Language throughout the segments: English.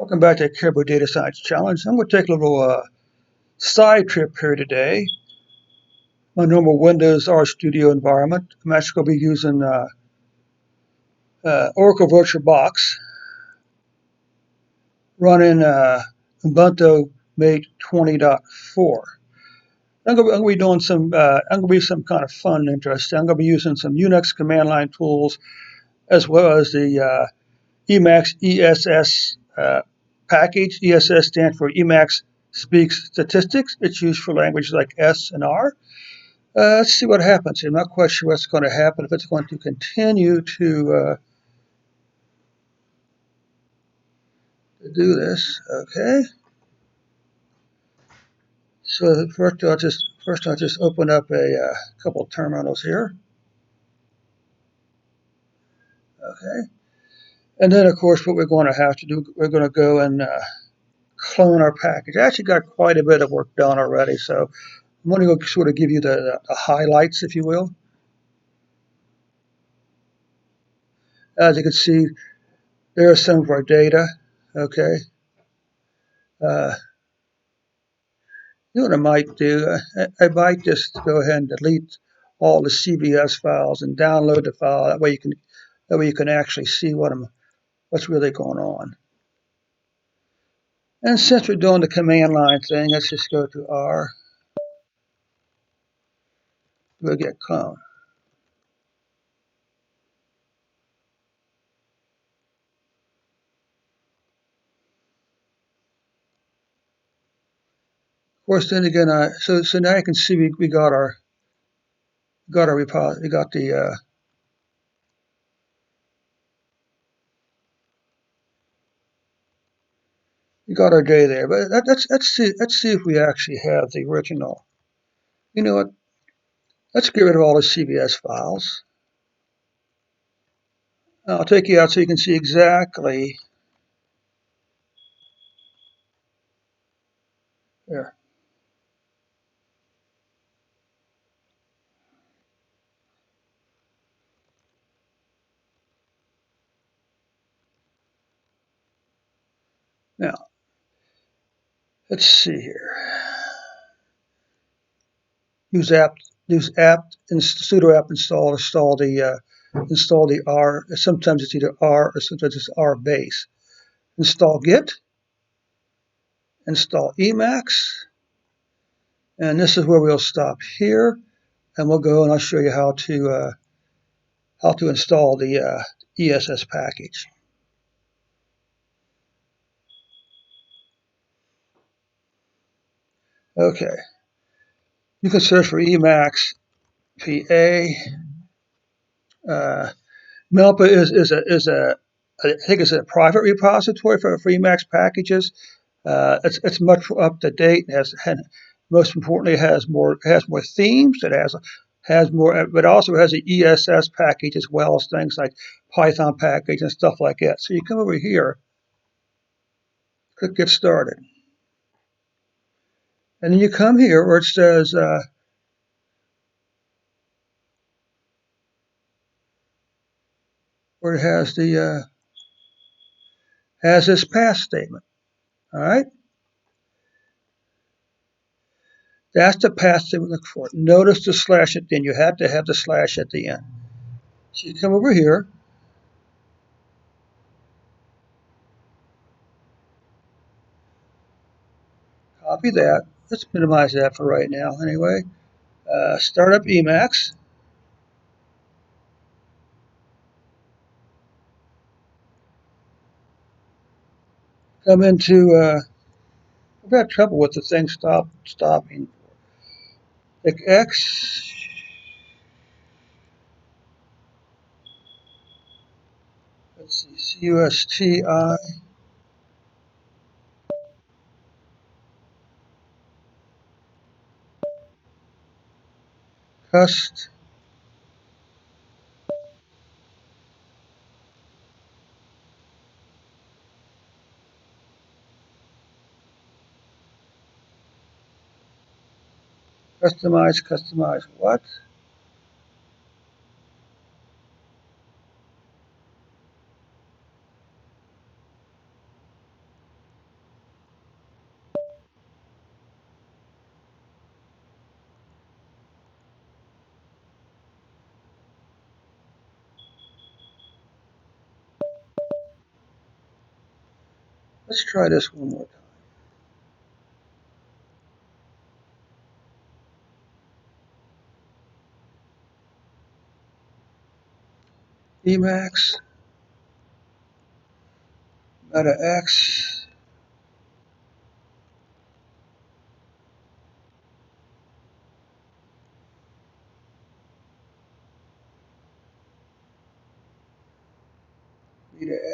Welcome back to the Caribou Data Science Challenge. I'm going to take a little side trip here today. My normal Windows R Studio environment. I'm actually going to be using Oracle VirtualBox, running Ubuntu Mate 20.4. I'm going to be doing some. I'm going to be some kind of fun and interesting. I'm going to be using some Unix command line tools, as well as the EmacsESS package. ESS stands for Emacs Speaks Statistics. It's used for languages like S and R. Let's see what happens here. I'm not quite sure what's going to happen, if it's going to continue to do this. Okay. So first I'll just open up a couple terminals here. Okay. And then, of course, what we're going to have to do, we're going to go and clone our package. I actually got quite a bit of work done already, so I'm going to go sort of give you the highlights, if you will. As you can see, there's some of our data. Okay. You know what I might do? I might just go ahead and delete all the CVS files and download the file. That way you can actually see what's really going on. And since we're doing the command line thing, let's just go to R. We'll get clone. Of course, then again, so now you can see we got our repository. We got the we got our data there. But let's see if we actually have the original. You know what? Let's get rid of all the CVS files. I'll take you out so you can see exactly. There. Now, let's see here. Use sudo apt install install the R. Sometimes it's either R or sometimes it's R base. Install Git. Install Emacs. And this is where we'll stop here, and we'll go and I'll show you how to install the ESS package. Okay. You can search for Emacs PA. Melpa is I think it's a private repository for Emacs packages. It's much up to date. And most importantly, has more themes. It has more, but also has an ESS package as well as things like Python package and stuff like that. So you come over here, click Get Started, and then you come here where it says where it has the has this pass statement. All right. That's the path they would look for. Notice the slash at the end. You have to have the slash at the end. So you come over here. Copy that. Let's minimize that for right now anyway. Start up Emacs. Come into, I've got trouble with the thing stopping. Click X. Let's see, CUSTI. Cust. Customize what? Let's try this one more time. Emacs, EmacsESS,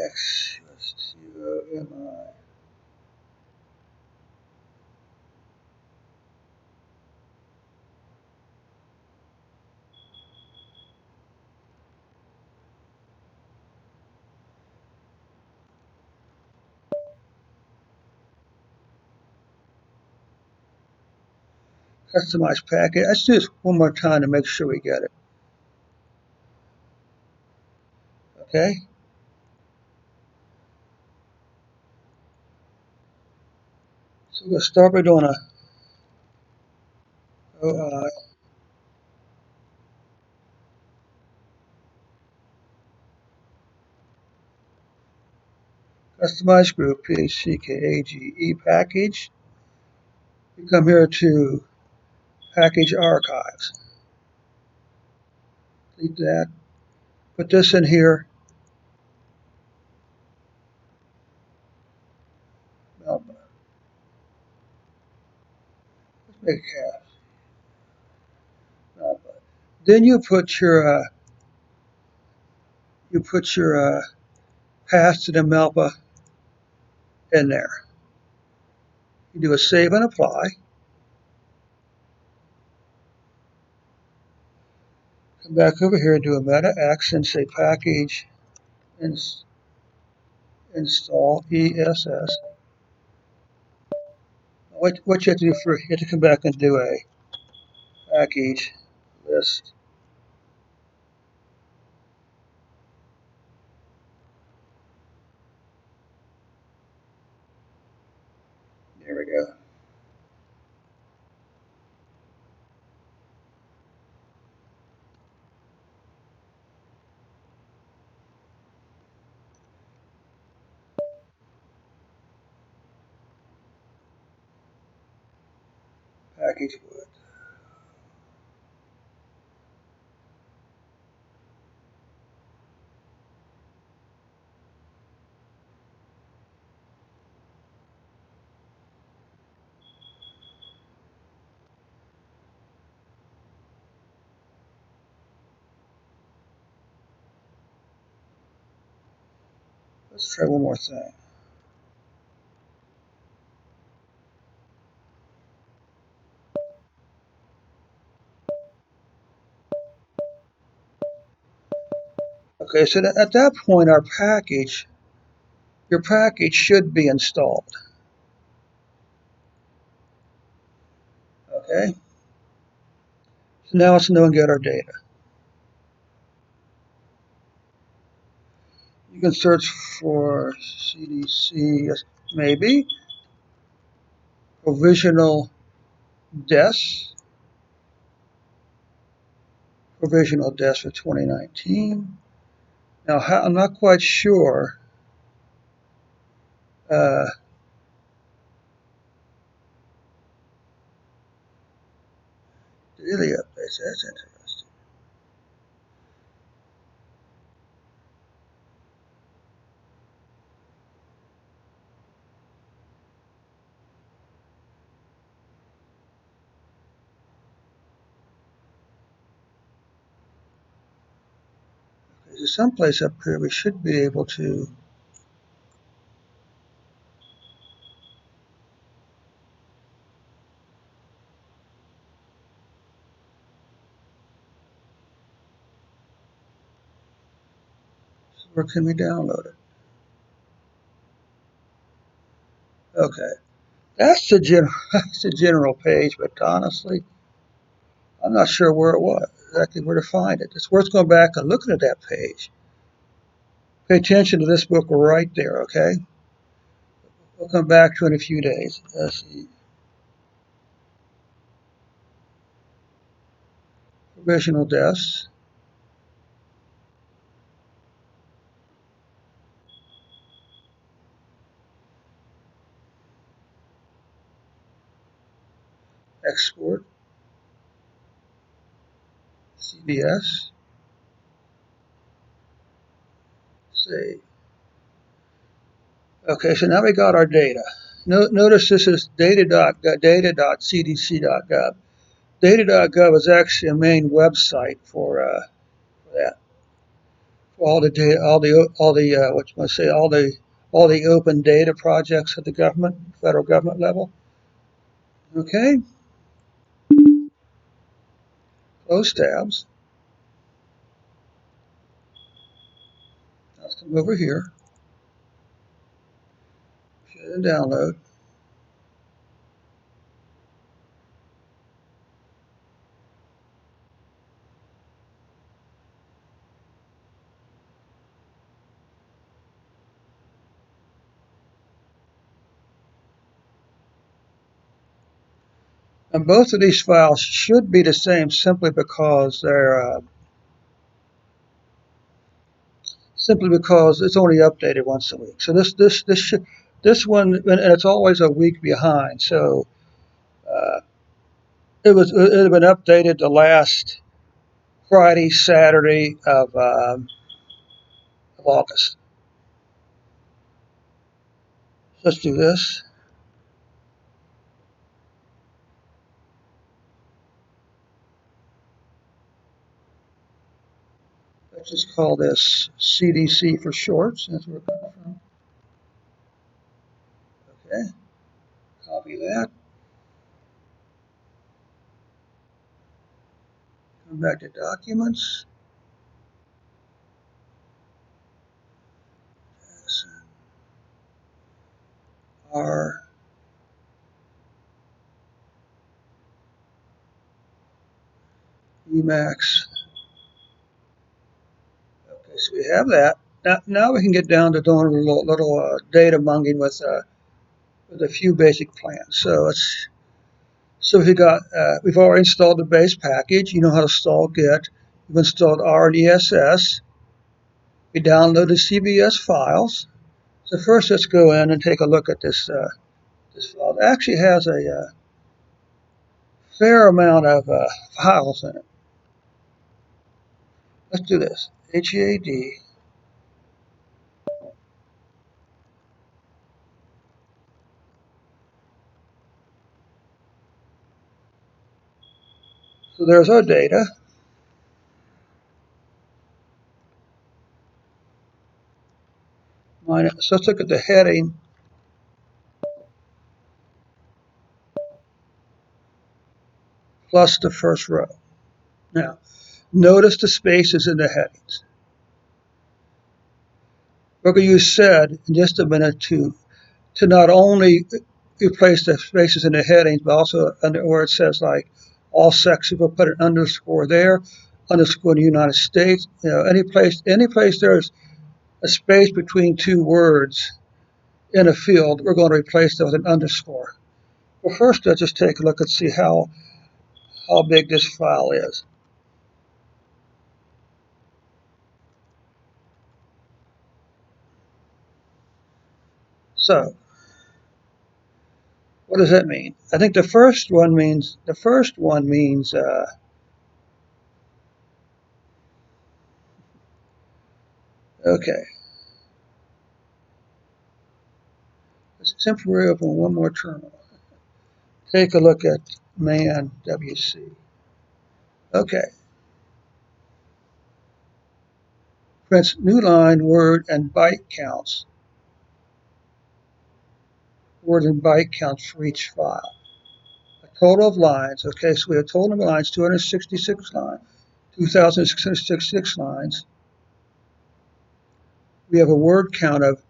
X, UMI. Customize packet. Let's do this one more time to make sure we get it. Okay. So we're going to start by doing a OI. Customize group, PHCKAGE package. We come here to package archives. Delete that. Put this in here. Let's make it half. Then you put your path to the Melpa in there. You do a save and apply. Come back over here and do a meta X and say package install ESS. What you have to do first, you have to come back and do a package list. There we go. Package wood. Let's try one more thing. Okay, so at that point, your package should be installed. Okay, so now let's go and get our data. You can search for CDC, maybe, provisional deaths for 2019. Now, I'm not quite sure. Daily updates, that's interesting. There's someplace up here we should be able to. Where can we download it? Okay, that's the general page, but honestly, I'm not sure where it was, exactly where to find it. It's worth going back and looking at that page. Pay attention to this book right there, okay? We'll come back to it in a few days. Provisional deaths. export, CBS, save. Okay, so now we got our data. Notice this is data.cdc.gov. Data.gov is actually a main website for that. For all the data, what you must say, all the open data projects at the government, federal government level. Okay, close tabs. Let's come over here. Share and download. And both of these files should be the same simply because it's only updated once a week. So this one, and it's always a week behind. So it had been updated the last Friday, Saturday of August. Let's do this. Let's just call this CDC for short. That's where it comes from. Okay, copy that. Come back to Documents. R. Emacs. Okay, so we have that. Now we can get down to doing a little data munging with a few basic plans. So we've already installed the base package. You know how to install Git. We've installed R and ESS. We downloaded CBS files. So first, let's go in and take a look at this file. It actually has a fair amount of files in it. Let's do this. HEAD. So there's our data. So let's look at the heading. Plus the first row. Now, notice the spaces in the headings. We're going to use sed in just a minute to not only replace the spaces in the headings, but also under where it says like all sections, we'll put an underscore there, underscore in the United States. You know, any place there's a space between two words in a field, we're going to replace that with an underscore. Well, first, let's just take a look and see how big this file is. So, what does that mean? I think the first one means okay. Let's temporarily open one more terminal. Take a look at man WC. Okay. Prints new line, word, and byte counts. Word and byte counts for each file. A total of lines. Okay, so we have a total of lines, 266 lines, 2,666 lines. We have a word count of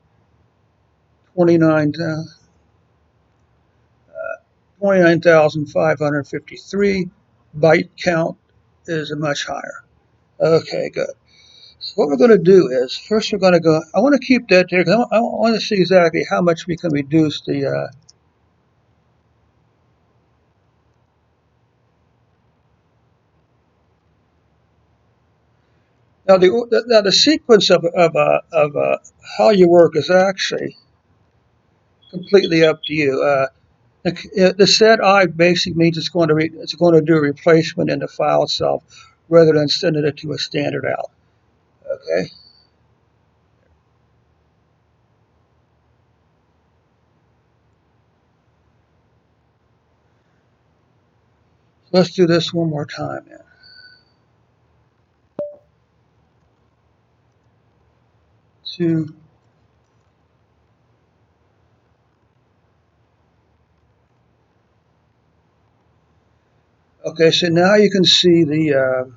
29,553. Byte count is much higher. Okay, good. So what we're going to do is, first we're going to go, I want to keep that there because I want to see exactly how much we can reduce the, now the sequence of how you work is actually completely up to you. The set I basically means it's going to do a replacement in the file itself rather than sending it to a standard out. Okay. Let's do this one more time now. Okay, so now you can see the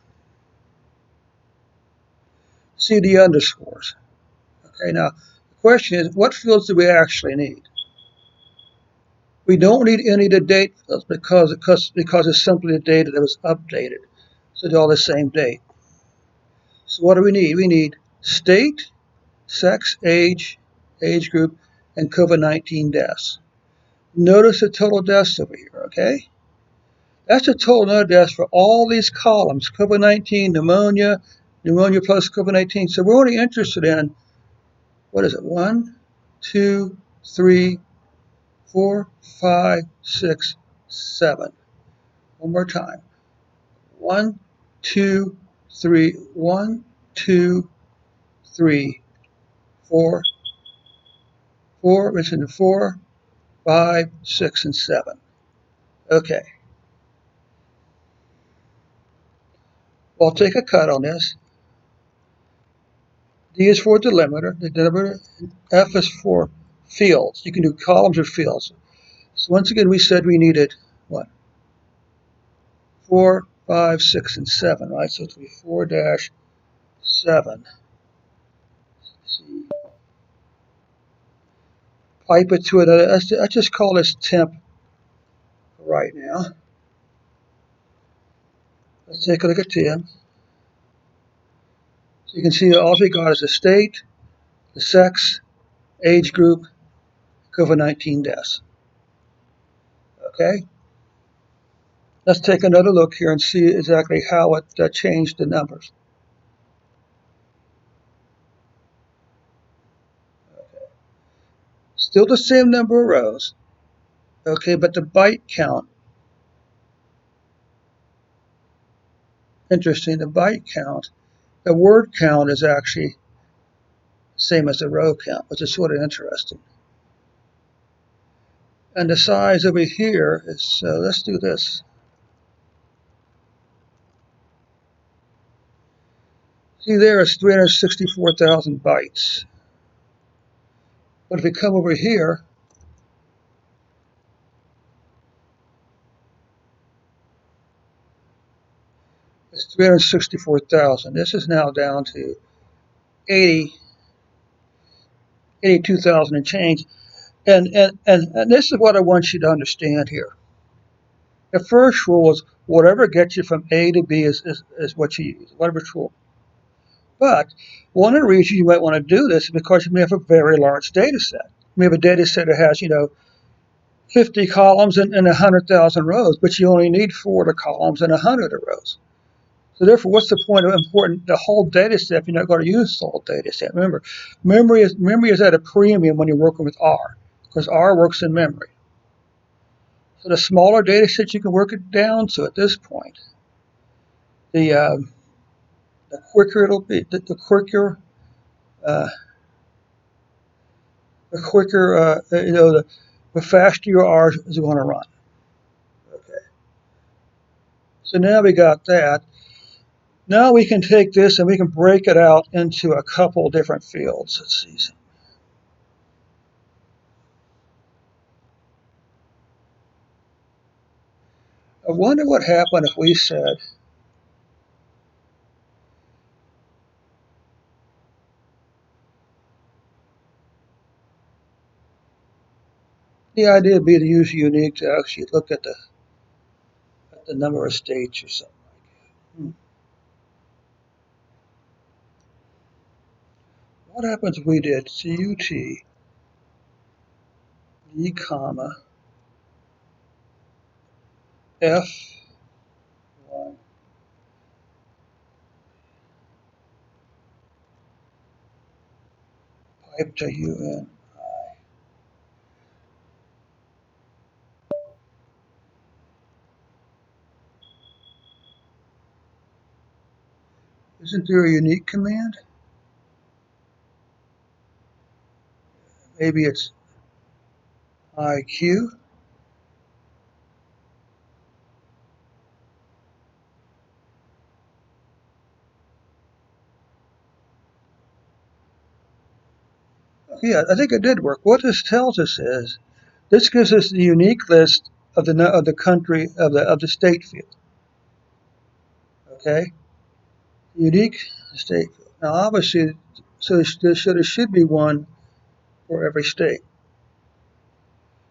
underscores. Okay, now the question is, what fields do we actually need? We don't need any of the date fields because it's simply the data that was updated. So they're all the same date. So what do we need? We need state, sex, age group, and COVID-19 deaths. Notice the total deaths over here, okay? That's the total number of deaths for all these columns, COVID-19, pneumonia plus COVID-19. So we're only interested in, what is it, 1, 2, 3, 4, 5, 6, 7. One more time. 1, 2, 3, 1, 2, 3, 4, 4, 5, 6, and 7. Okay. Well, I'll take a cut on this. D is for delimiter. The delimiter. F is for fields. You can do columns or fields. So once again, we said we needed what? 4, 5, 6, and 7, right? So it's going to be 4-7. See. Pipe it to it. I just call this temp right now. Let's take a look at temp. So you can see all we got is the state, the sex, age group, COVID-19 deaths. Okay? Let's take another look here and see exactly how it changed the numbers. Okay. Still the same number of rows. Okay, but the byte count, interesting, the byte count, the word count is actually the same as the row count, which is sort of interesting. And the size over here is, let's do this. See, there is 364,000 bytes. But if we come over here, it's 364,000. This is now down to 82,000 and change. And this is what I want you to understand here. The first rule is whatever gets you from A to B is what you use, whatever rule. But one of the reasons you might want to do this is because you may have a very large data set. You may have a data set that has, 50 columns and 100,000 rows, but you only need 4 of the columns and 100 of the rows. So therefore, what's the point of important the whole data set if you're not going to use the whole data set? Remember, memory is at a premium when you're working with R, because R works in memory. So the smaller data sets you can work it down to at this point, the quicker it'll be, the quicker the faster your R is going to run. Okay. So now we got that. Now we can take this and we can break it out into a couple different fields. Let's see. I wonder what happened if we said the idea would be to use uniq to actually look at the number of states or something like that. What happens if we did CUT E comma F1 pipe to UN? Isn't there a unique command? Maybe it's IQ. Yeah, I think it did work. What this tells us is this gives us the unique list of the country of the state field. Okay, unique state field. Now, obviously, so there should be one for every state.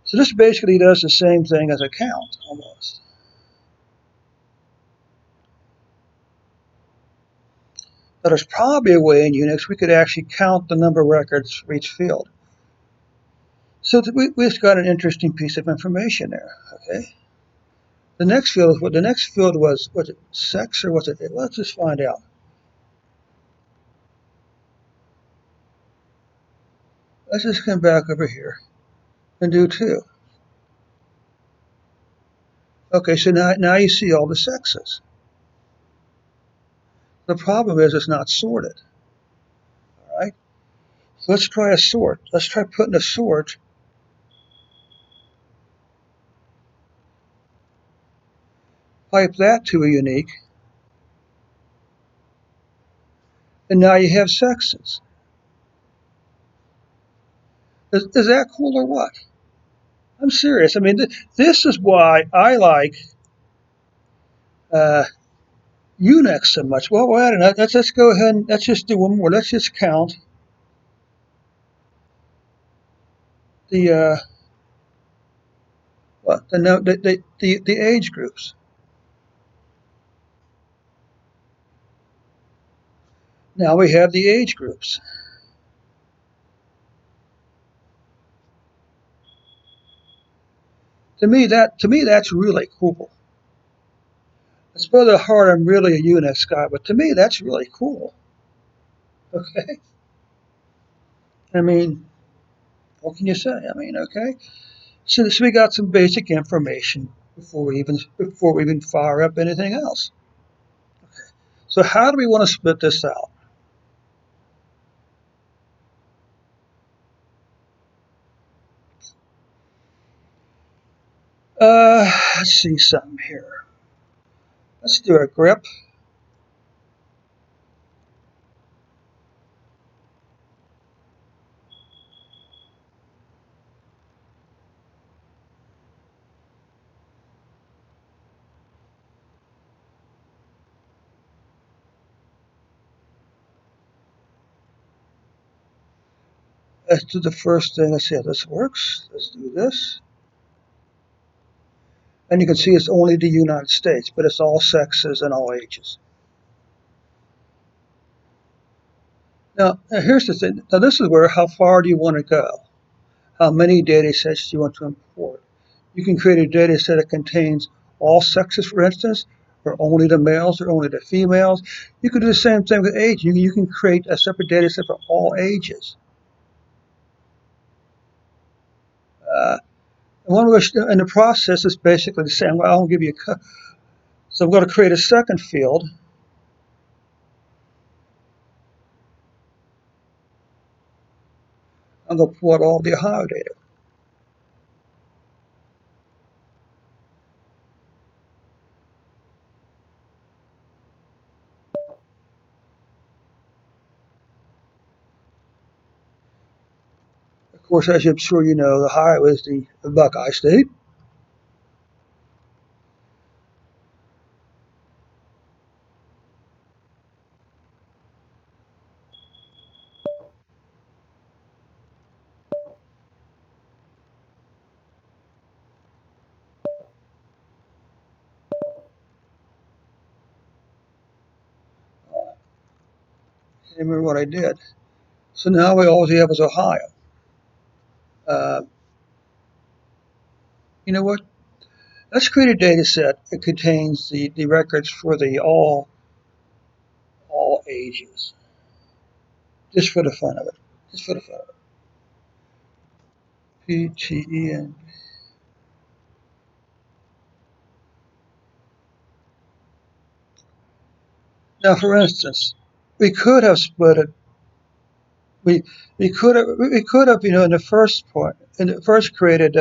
So this basically does the same thing as a count almost. But there's probably a way in Unix we could actually count the number of records for each field. So we've got an interesting piece of information there. Okay. The next field was it sex or was it? Let's just find out. Let's just come back over here and do 2. Okay, so now you see all the sexes. The problem is it's not sorted. All right. So let's try a sort. Let's try putting a sort. Pipe that to a unique, and now you have sexes. Is that cool or what? I'm serious. I mean, this is why I like uh, Unix so much. Well, let's go ahead and let's just do one more. Let's just count the the age groups. Now we have the age groups. To me that's really cool. It's probably hard. I'm really a Unix guy, but to me that's really cool. Okay. I mean, what can you say? I mean, okay. So we got some basic information before we even fire up anything else. So how do we want to split this out? Let's see something here. Let's do a grep. Let's do the first thing. Let's see how this works. Let's do this. And you can see it's only the United States, but it's all sexes and all ages. Now here's the thing. Now, this is where how far do you want to go? How many data sets do you want to import? You can create a data set that contains all sexes, for instance, or only the males or only the females. You can do the same thing with age. You can create a separate data set for all ages. Uh, in the process is basically the same. Well, I'll give you a cut. So I'm going to create a second field. I'm going to plot all the Ohio data. Of course, as I'm sure you know, Ohio is the Buckeye State. I can't remember what I did. So now all we have is Ohio. Uh, you know what? Let's create a data set that contains the records for the all ages, just for the fun of it. Just for the fun of it. PTEN. Now, for instance, we could have split it. We could have in the first point, in the first created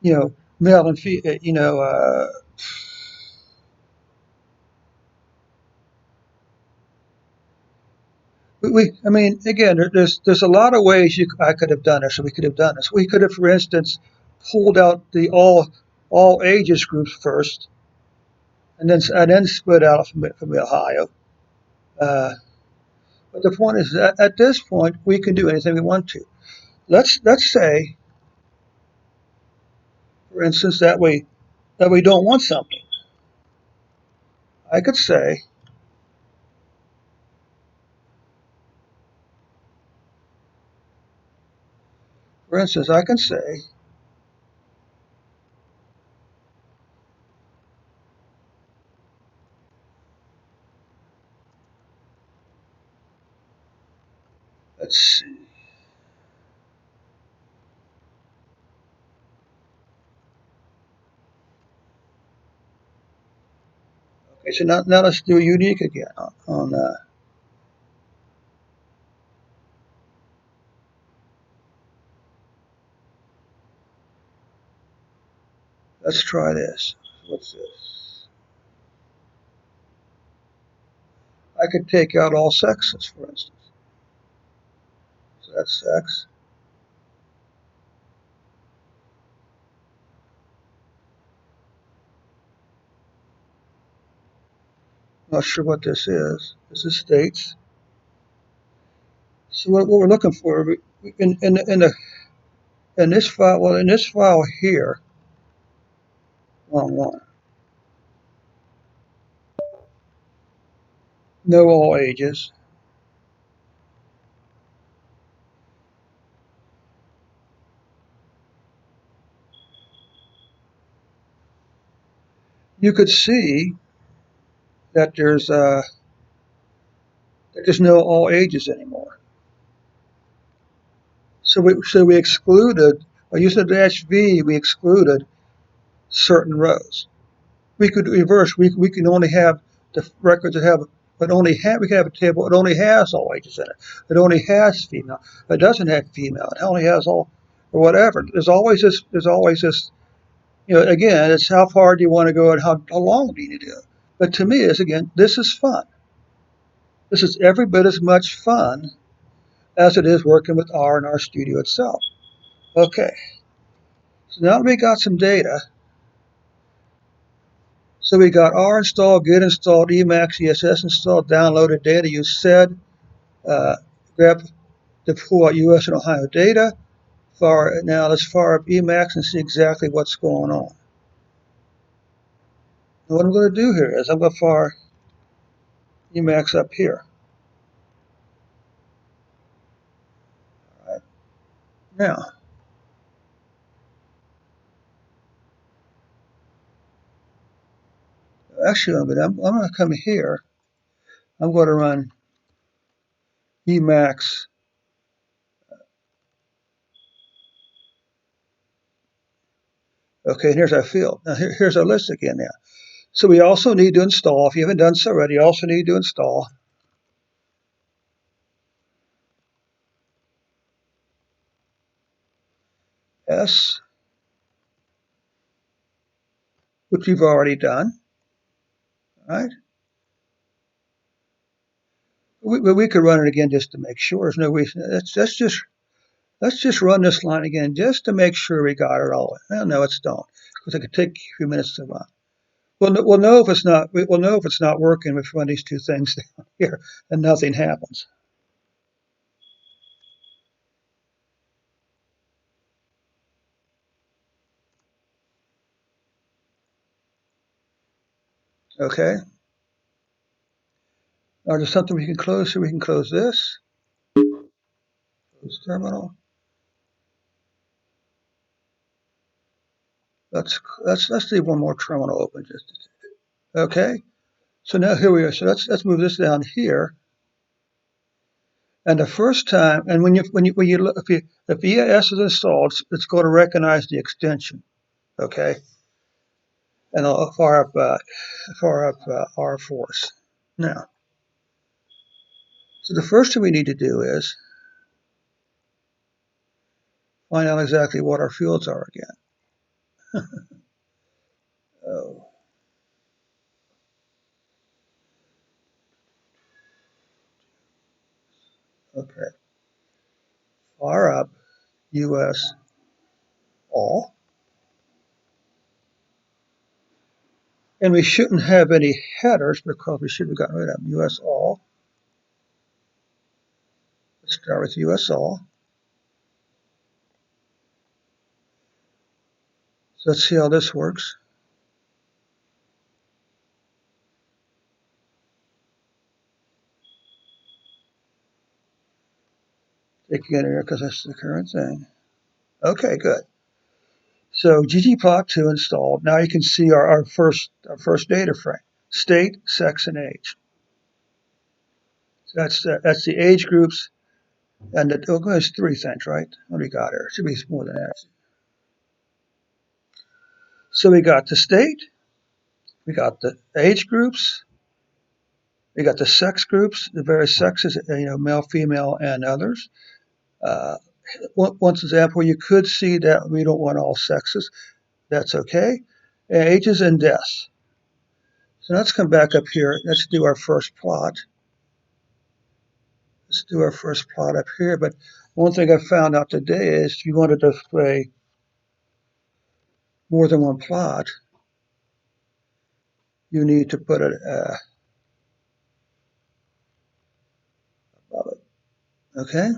male and female, I mean, again, there's a lot of ways I could have done this. So we could have done this. We could have, for instance, pulled out the all ages groups first, and then split out from Ohio. Uh, but the point is that at this point we can do anything we want to. Let's say, for instance, that we don't want something. I could say, for instance, I can say, let's see. Okay, so now let's do unique again on let's try this. What's this? I could take out all sexes, for instance. So that's sex. Not sure what this is. This is states. So what we're looking for in this file, well, in this file here, one, know all ages. You could see that there's no all ages anymore. So we excluded, by using the -v, we excluded certain rows. We could reverse. We can only have the records that have, but only have we can have a table. It only has all ages in it. It only has female. It doesn't have female. It only has all, or whatever. There's always this. There's always this. Again, it's how far do you want to go and how long do you need to go. But to me, this is fun. This is every bit as much fun as it is working with R in our studio itself. Okay, so now that we got some data, so we got R installed, Git installed, EmacsESS installed, downloaded data. You said grep deploy US and Ohio data. Now let's fire up Emacs and see exactly what's going on. And what I'm going to do here is I'm going to fire Emacs up here. All right. Now, actually, I'm going to come here. I'm going to run Emacs. Okay, and here's our field. Now here's our list again now. So we also need to install, if you haven't done so already, you also need to install S, which we've already done. All right. We could run it again just to make sure. There's no reason. Let's just run this line again just to make sure we got it all. Well, no, it's don't, because it could take a few minutes to run. We'll know if it's not. We'll know if it's not working if we run these two things down here and nothing happens. Okay. Now there's something we can close, so we can close this. Close terminal. Let's leave one more terminal open just. Okay. So now here we are. So let's move this down here. And the first time, and when you look, if ES is installed, it's going to recognize the extension. Okay. And I'll fire up R force. Now, So the first thing we need to do is find out exactly what our fields are again. Oh, okay. Fire up US all. And we shouldn't have any headers because we should have gotten rid of them. US all. Let's start with US all. So let's see how this works. Taking it here because that's the current thing. Okay, good. So ggplot2 installed. Now you can see our first data frame: state, sex, and age. So that's the age groups, and there's three things, right? What do we got here? Should be more than that. So we got the state, we got the age groups, we got the sex groups, the various sexes, male, female, and others. Uh, one example, you could see that we don't want all sexes. That's okay. And ages and deaths. So let's come back up here. Let's do our first plot. Let's do our first plot up here. But one thing I found out today is if you want to display more than one plot, you need to put it above it. Okay?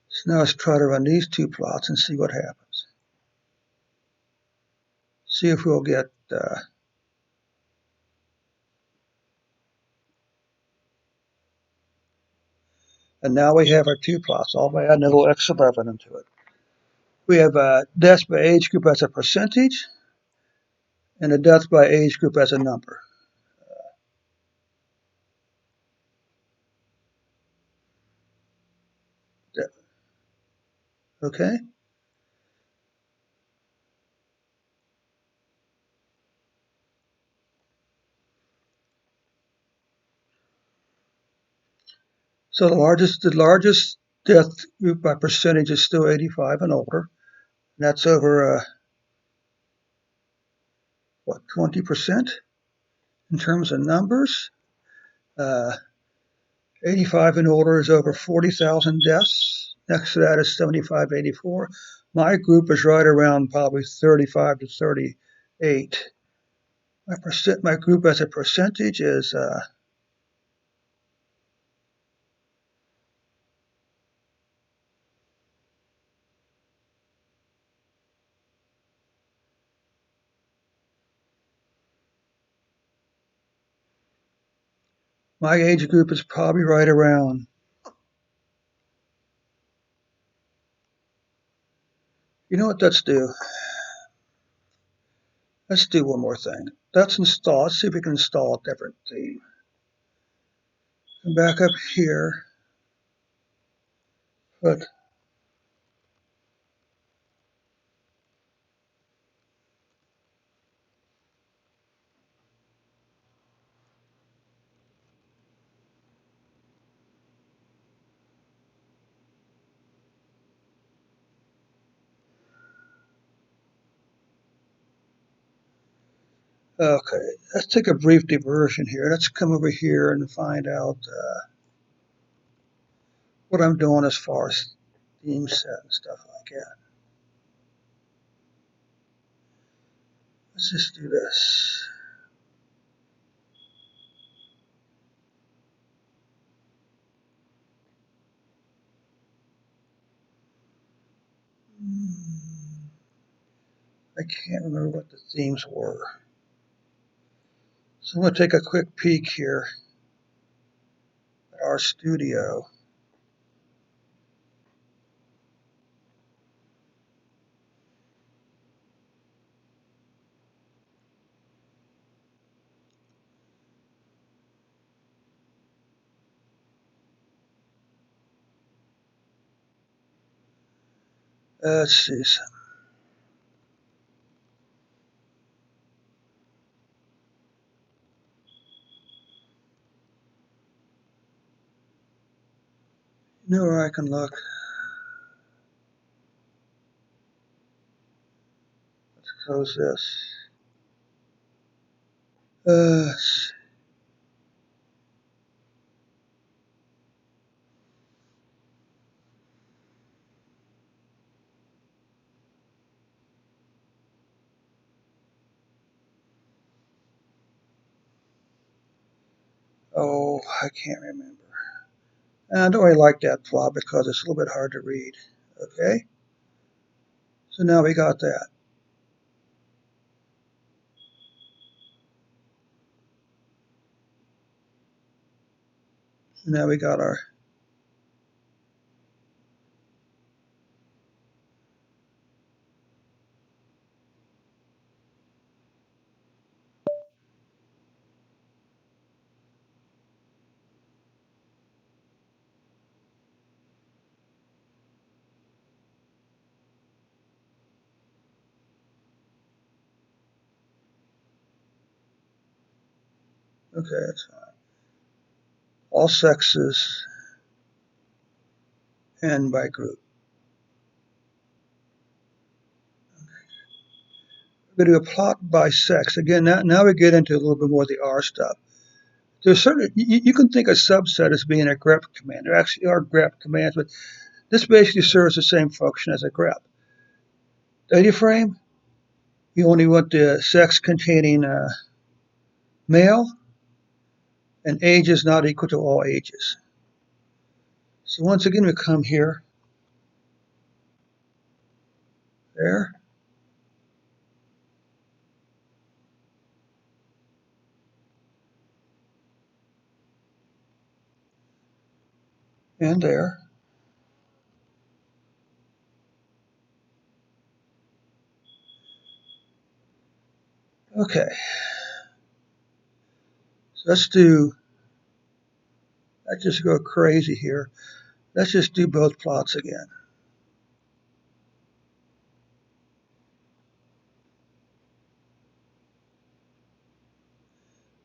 So now let's try to run these two plots and see what happens. See if we'll get... and now we have our two plots. I'll add a little X11 into it. We have death by age group as a percentage and a death by age group as a number. Okay? So the largest death group by percentage is still 85 and older. And that's over, 20% in terms of numbers. Uh, 85 and older is over 40,000 deaths. Next to that is 75, 84. My group is right around probably 35 to 38. My group as a percentage is my age group is probably right around. You know what? Let's do. Let's do one more thing. Let's install. Let's see if we can install a different theme. Come back up here. But okay, let's take a brief diversion here. Let's come over here and find out what I'm doing as far as theme set and stuff like that. Let's just do this. I can't remember what the themes were. So I'm going to take a quick peek here at our studio. Let's see. Nowhere I can look. Let's close this. Oh, I can't remember. I don't really like that plot because it's a little bit hard to read. Okay, so now we got that. Now we got our okay, that's fine. All sexes and by group. We're going to do a plot by sex. Again, now we get into a little bit more of the R stuff. There's certain, you can think a subset as being a grep command. There actually are grep commands, but this basically serves the same function as a grep. Data frame, you only want the sex containing male, and age is not equal to all ages. So once again, we come here, there, and there. Okay, so let's just go crazy here. Let's just do both plots again.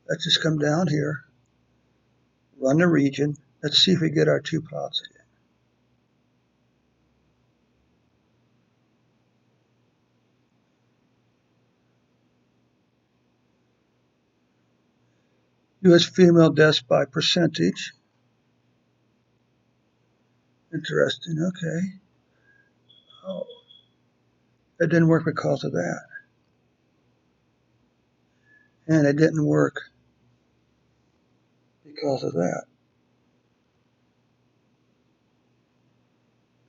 Let's just come down here, run the region. Let's see if we get our two plots again. U.S. female deaths by percentage. Interesting, okay. Oh, it didn't work because of that. And it didn't work because of that.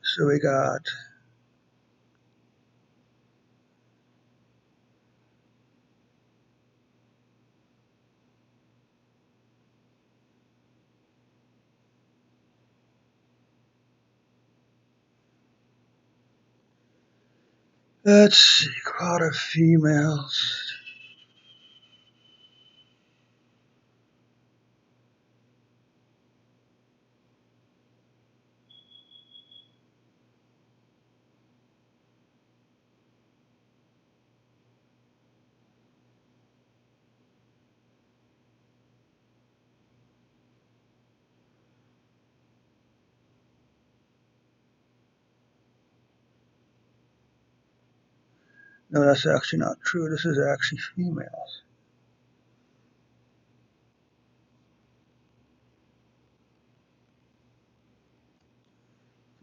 So we got let's see, crowd of females. No, that's actually not true. This is actually females.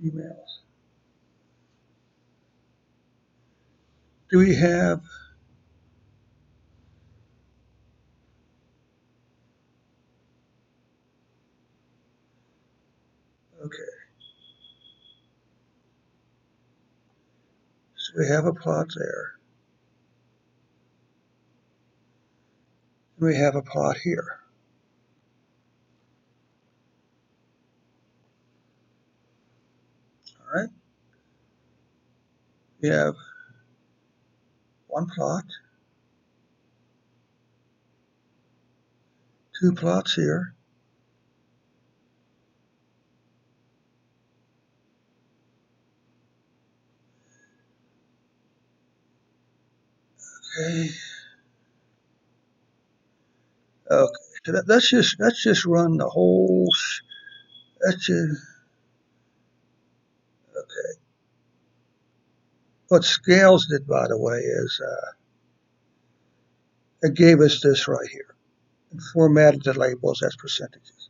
Females. Do we have okay. So we have a plot there. And we have a plot here. All right. We have one plot, two plots here. Okay. Okay. So let's just run the whole. Let's just Okay. What scales did, by the way, is it gave us this right here. It formatted the labels as percentages.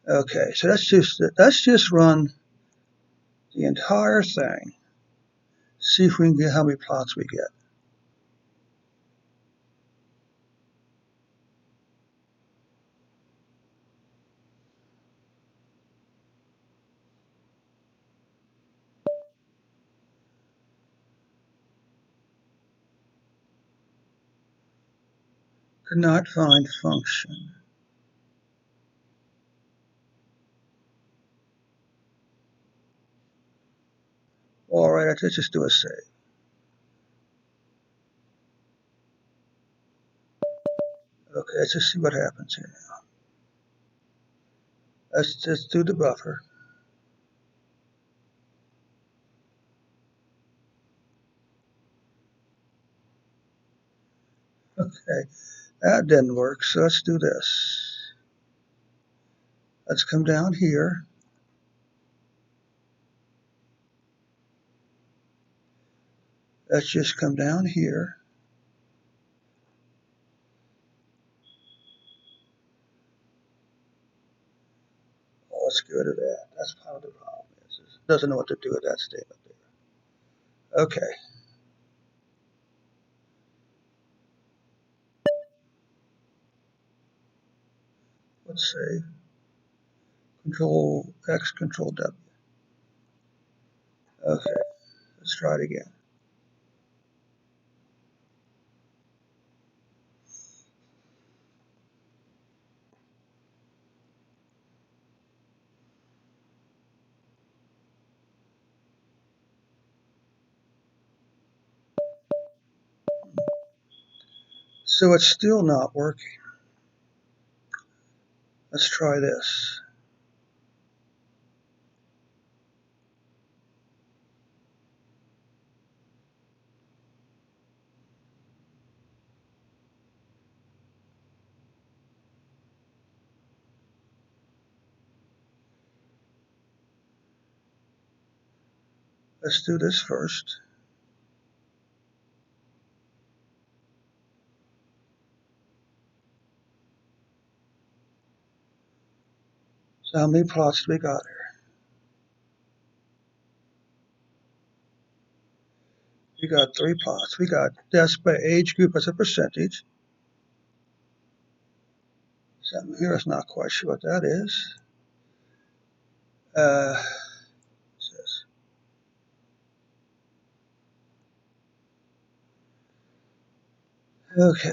Okay, so let's just run the entire thing. See if we can get how many plots we get. Could not find function. All right, let's just do a save. Okay, let's just see what happens here now. Let's just do the buffer. Okay, that didn't work, so let's do this. Let's come down here. Let's just come down here. Oh, let's get rid of that. That's part of the problem. It doesn't know what to do with that statement there. Okay. Let's save. Control X, Control W. Okay, let's try it again. So it's still not working. Let's try this. Let's do this first. So how many plots do we got here? We got 3 plots. We got deaths by age group as a percentage. Something here is not quite sure what that is. Okay.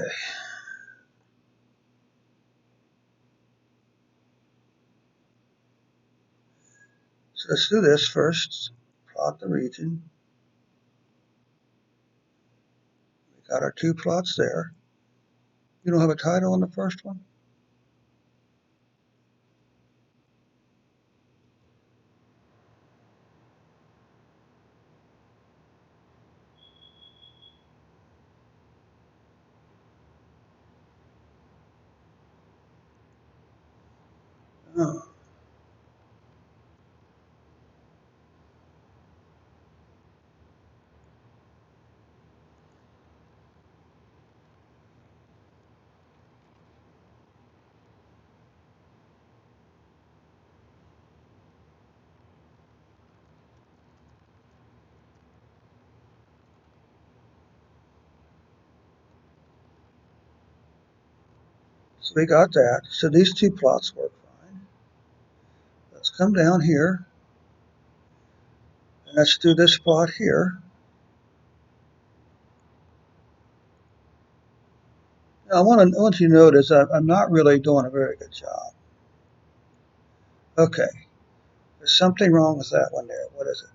So let's do this first. Plot the region. We got our 2 plots there. You don't have a title on the first one? Oh. So we got that. So these 2 plots work fine. Let's come down here. And let's do this plot here. Now, I want you to notice I'm not really doing a very good job. Okay. There's something wrong with that one there. What is it?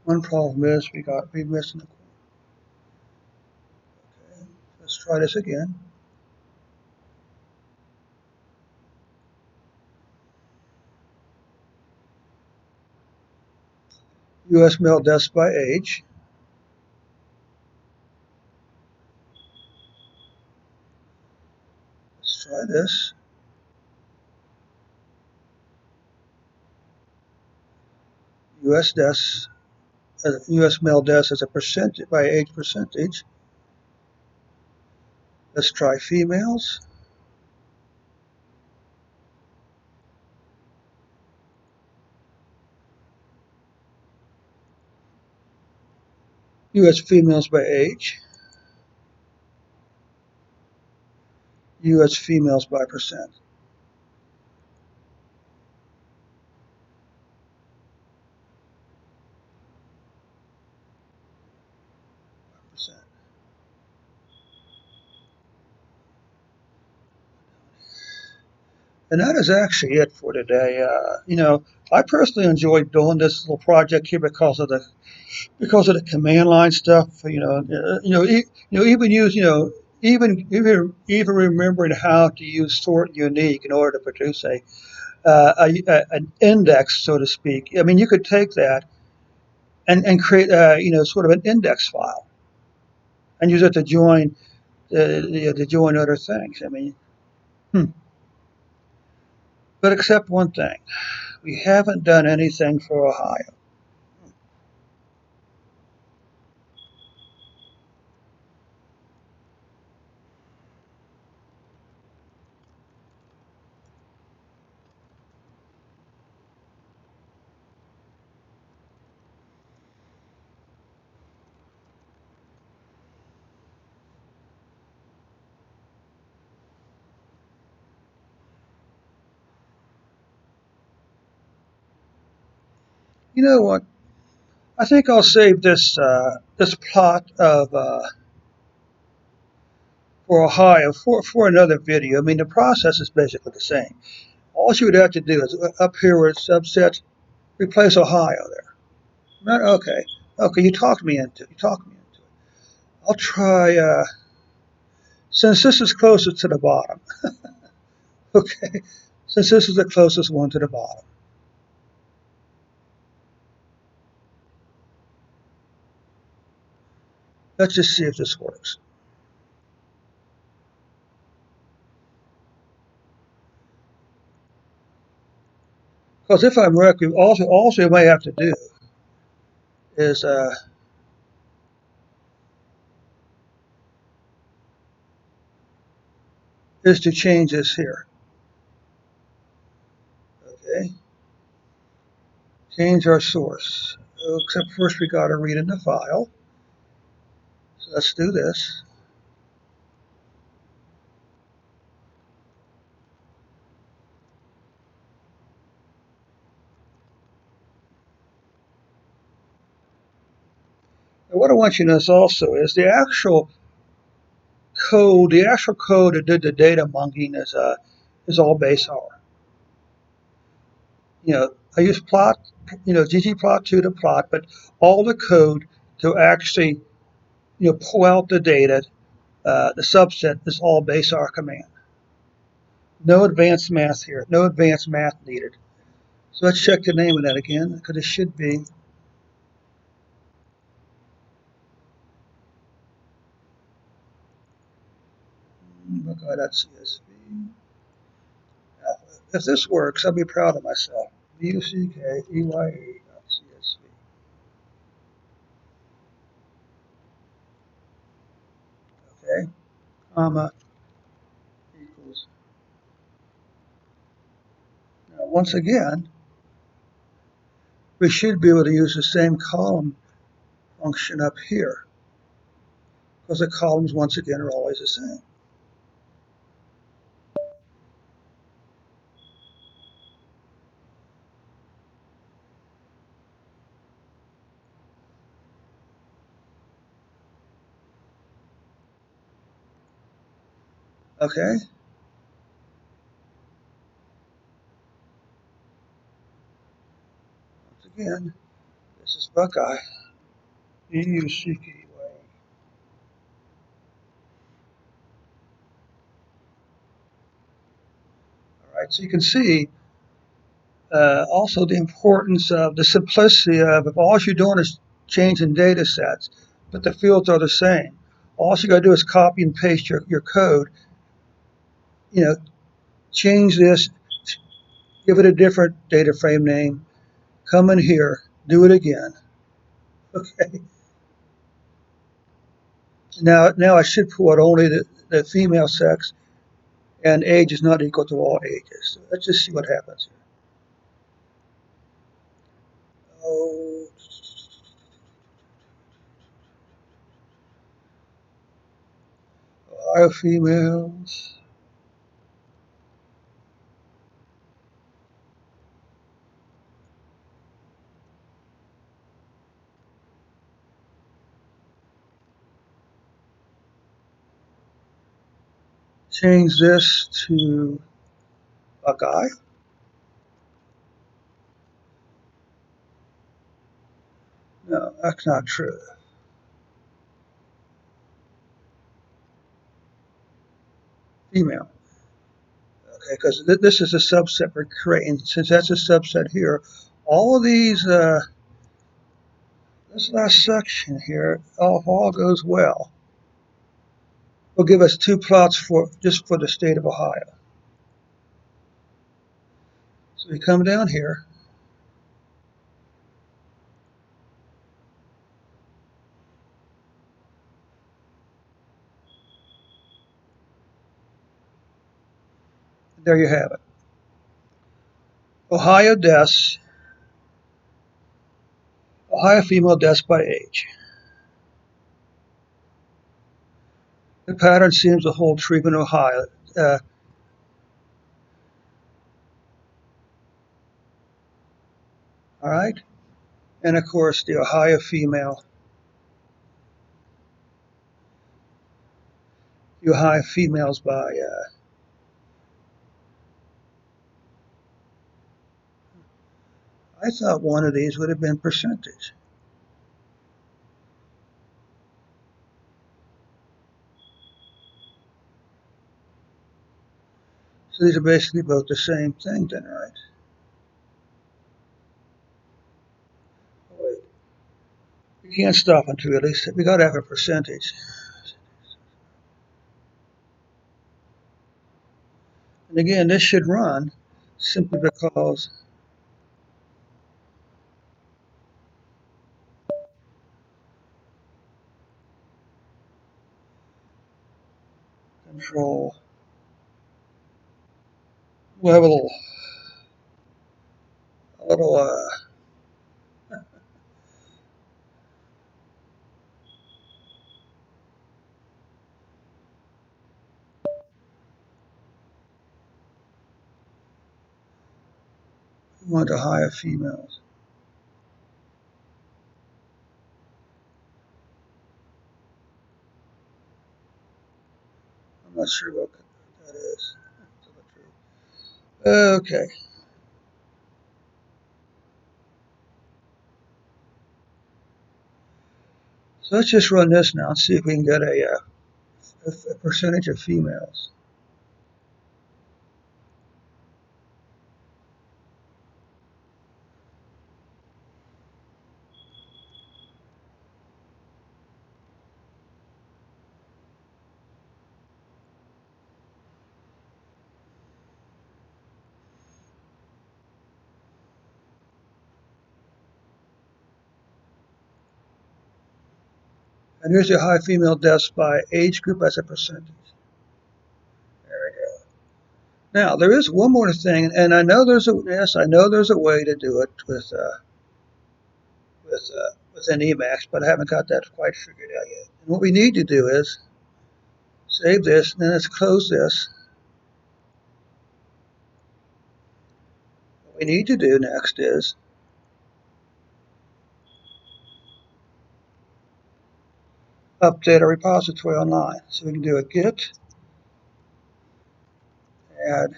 One problem is we missing the. Okay. Let's try this again. U.S. male deaths by age. try this. US deaths, US male deaths as a percentage by age percentage. Let's try females. US females by age. US females by percent. And that is actually it for today. I personally enjoyed doing this little project here because of the command line stuff. Even use even remembering how to use sort unique in order to produce an index, so to speak. I mean, you could take that and create sort of an index file and use it to join other things. I mean, but except one thing, we haven't done anything for Ohio. You know what? I think I'll save this plot of for Ohio for another video. I mean, the process is basically the same. All you would have to do is up here where it's subset, replace Ohio there. Right? Okay. Okay, you talked me into it. I'll try, since this is closest to the bottom. Okay. Since this is the closest one to the bottom. Let's just see if this works. Because if I'm correct, also you may have to do is to change this here. Okay. Change our source. Except first we got to read in the file. So let's do this. And what I want you to notice also is the actual code that did the data monkeying is all base R. I use plot, ggplot2 to plot, but all the code to actually, pull out the data, the subset is all base R command. No advanced math here, no advanced math needed. So let's check the name of that again, because it should be CSV. If this works, I'll be proud of myself. VUCKEYE.CSV. Okay, comma equals. Now, once again, we should be able to use the same column function up here, because the columns, once again, are always the same. Okay. Once again, this is Buckeye. VUCKEYE. All right, so you can see also the importance of the simplicity of if all you're doing is changing data sets, but the fields are the same. All you got to do is copy and paste your code, you know, change this, give it a different data frame name, come in here, do it again. Okay. Now I should put only the female sex and age is not equal to all ages. So let's just see what happens here. Oh, Ohio females. Change this to a guy. No, that's not true. Female. Okay, because this is a subset we're creating. Since that's a subset here, all of these, this last section here, if all goes well, will give us two plots for just for the state of Ohio. So we come down here. There you have it. Ohio deaths, Ohio female deaths by age. The pattern seems to hold true in Ohio. Uh, all right. And of course, the Ohio females by, I thought one of these would have been percentage. So these are basically both the same thing then, right? Wait, we can't stop until at least, we got to have a percentage. And again, this should run simply because control, we'll have a little we want to hire females. I'm not sure what that is. Okay. So let's just run this now and see if we can get a percentage of females. And here's your high female deaths by age group as a percentage. There we go. Now there is one more thing, and I know there's a way to do it within Emacs, but I haven't got that quite figured out yet. And what we need to do is save this, and then let's close this. What we need to do next is update our repository online. So we can do a git add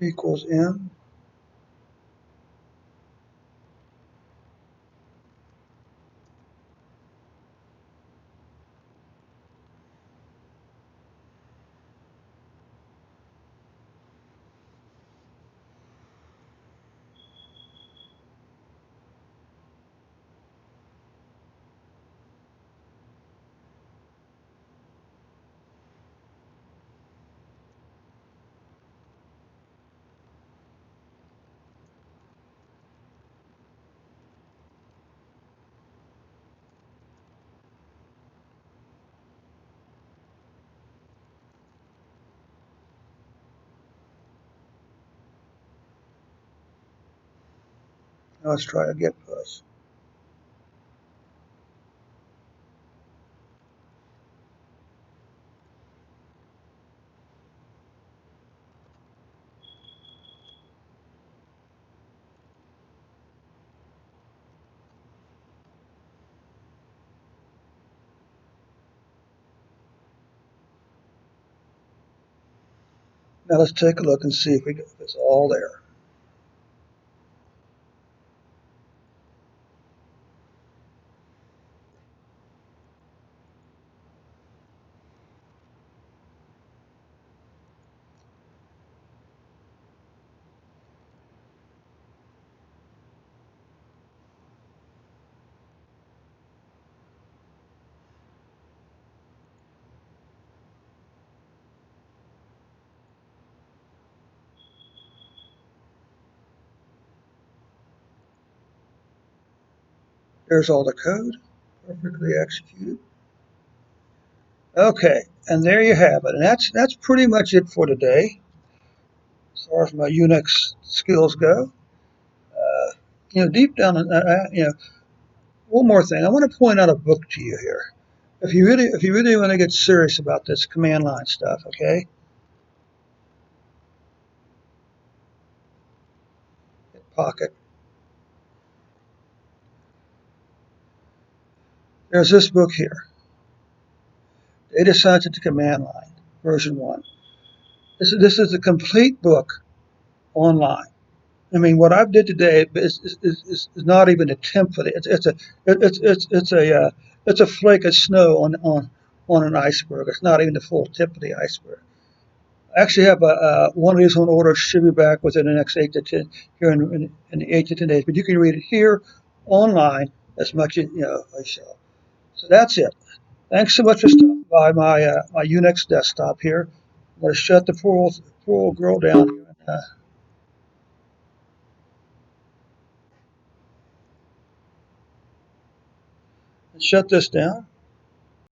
equals m. Now let's try a git push. Now let's take a look and see if it's all there. There's all the code, perfectly executed. Okay, and there you have it. And that's pretty much it for today, as far as my Unix skills go. Deep down, one more thing. I want to point out a book to you here. If you really want to get serious about this command line stuff, okay? Pocket. There's this book here, Data Science at the Command Line, version 1. This is a complete book online. I mean, what I did today is not even a tenth of it. It's a flake of snow on an iceberg. It's not even the full tip of the iceberg. I actually have one of these on order. Should be back within the next 8 to 10 here in the 8 to 10 days. But you can read it here online as much as I shall. So that's it. Thanks so much for stopping by my Unix desktop here. I'm going to shut the poor old girl down here and shut this down.